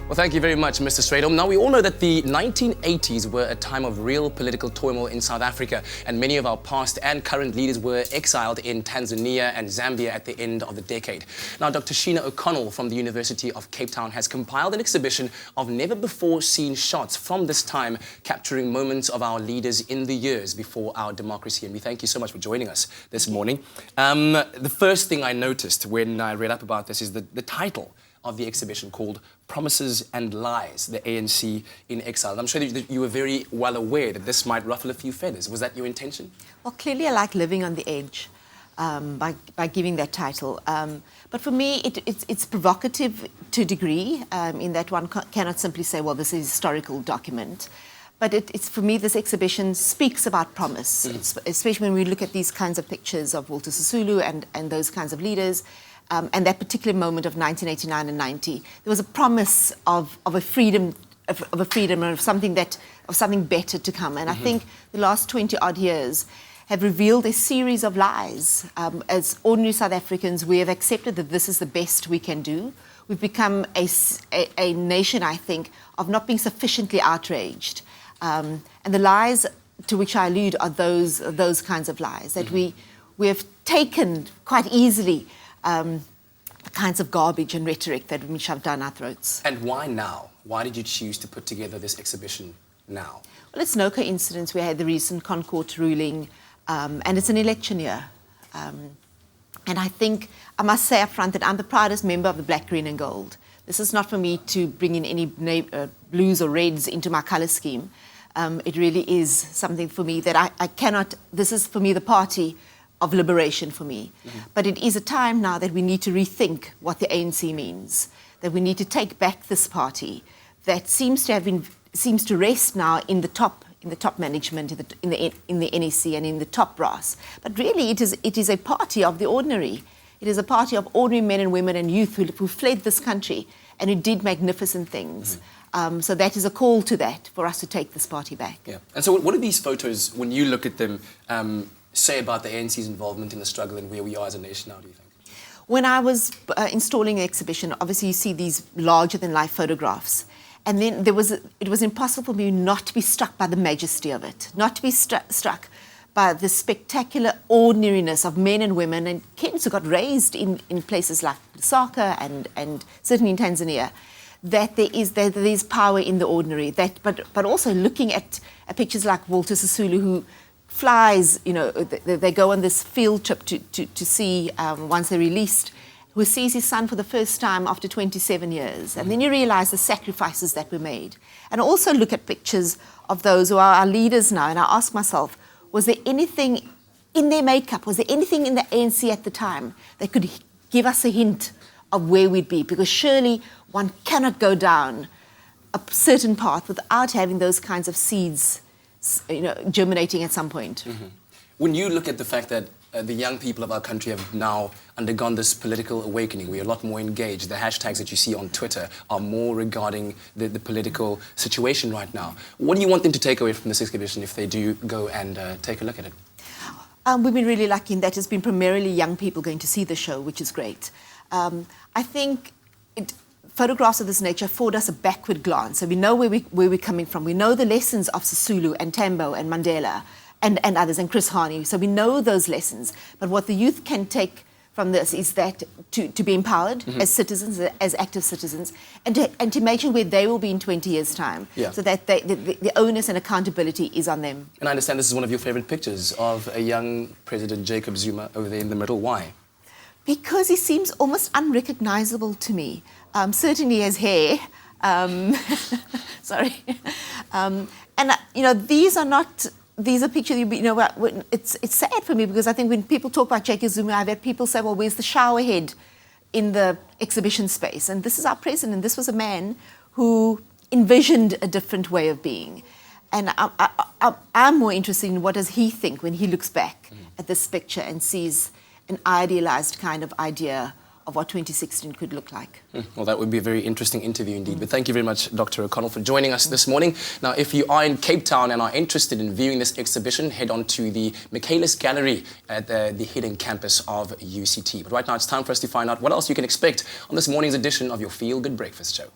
Well, thank you very much, Mr. Stradom. Now, we all know that the 1980s were a time of real political turmoil in South Africa, and many of our past and current leaders were exiled in Tanzania and Zambia at the end of the decade. Now, Dr. Siona O'Connell from the University of Cape Town has compiled an exhibition of never-before-seen shots from this time, capturing moments of our leaders in the years before our democracy. And we thank you so much for joining us this morning. The first thing I noticed when I read up about this is the title of the exhibition, called Promises and Lies, the ANC in Exile. And I'm sure that you were very well aware that this might ruffle a few feathers. Was that your intention? Well, clearly I like living on the edge by giving that title. But for me, it's provocative to a degree, in that one cannot simply say, well, this is a historical document. But it's for me, this exhibition speaks about promise, especially when we look at these kinds of pictures of Walter Sisulu and those kinds of leaders. And that particular moment of 1989 and 90, there was a promise of a freedom, and of something better to come. And I think the last 20-odd years have revealed a series of lies. As ordinary South Africans, we have accepted that this is the best we can do. We've become a nation, I think, of not being sufficiently outraged. And the lies to which I allude are those kinds of lies, that we have taken quite easily the kinds of garbage and rhetoric that we shoved down our throats. And why now? Why did you choose to put together this exhibition now? Well, it's no coincidence we had the recent Concourt ruling, and it's an election year. And I think, I must say up front that I'm the proudest member of the Black, Green and Gold. This is not for me to bring in any blues or reds into my colour scheme. It really is something for me that I cannot, this is for me the party of liberation for me. But it is a time now that we need to rethink what the ANC means, that we need to take back this party that seems to rest now in the top management, in the NEC and in the top brass. But really it is a party of the ordinary. It is a party of ordinary men and women and youth who fled this country and who did magnificent things. So that is a call to that, for us to take this party back. Yeah. And so what are these photos, when you look at them, say about the ANC's involvement in the struggle and where we are as a nation now, do you think? When I was installing the exhibition, obviously you see these larger-than-life photographs. And then it was impossible for me not to be struck by the majesty of it, not to be struck by the spectacular ordinariness of men and women and kids who got raised in places like Lusaka and certainly in Tanzania, that there is power in the ordinary. But also looking at pictures like Walter Sisulu, who flies, you know, they go on this field trip to see, once they're released, who sees his son for the first time after 27 years. And then you realize the sacrifices that were made. And also look at pictures of those who are our leaders now. And I ask myself, was there anything in their makeup, was there anything in the ANC at the time that could give us a hint of where we'd be? Because surely one cannot go down a certain path without having those kinds of seeds, you know, germinating at some point. When you look at the fact that the young people of our country have now undergone this political awakening, we're a lot more engaged, the hashtags that you see on Twitter are more regarding the political situation right now. What do you want them to take away from this exhibition if they do go and take a look at it? We've been really lucky in that it's been primarily young people going to see the show, which is great. I think photographs of this nature afford us a backward glance, so we know where we're coming from. We know the lessons of Sisulu and Tambo and Mandela and others, and Chris Hani, so we know those lessons. But what the youth can take from this is that to be empowered as citizens, as active citizens, and to imagine where they will be in 20 years' time, so that the onus and accountability is on them. And I understand this is one of your favourite pictures of a young President Jacob Zuma over there in the middle. Why? Because he seems almost unrecognizable to me. Certainly has hair. Sorry. And, you know, these are pictures, you know, it's sad for me because I think when people talk about Jacob Zuma, I've had people say, well, where's the shower head in the exhibition space? And this is our president. This was a man who envisioned a different way of being. And I'm more interested in what does he think when he looks back at this picture and sees an idealized kind of idea of what 2016 could look like. Well, that would be a very interesting interview indeed. But thank you very much, Dr. O'Connell, for joining us this morning. Now, if you are in Cape Town and are interested in viewing this exhibition, head on to the Michaelis Gallery at the hidden campus of UCT. But right now, it's time for us to find out what else you can expect on this morning's edition of your Feel Good Breakfast Show.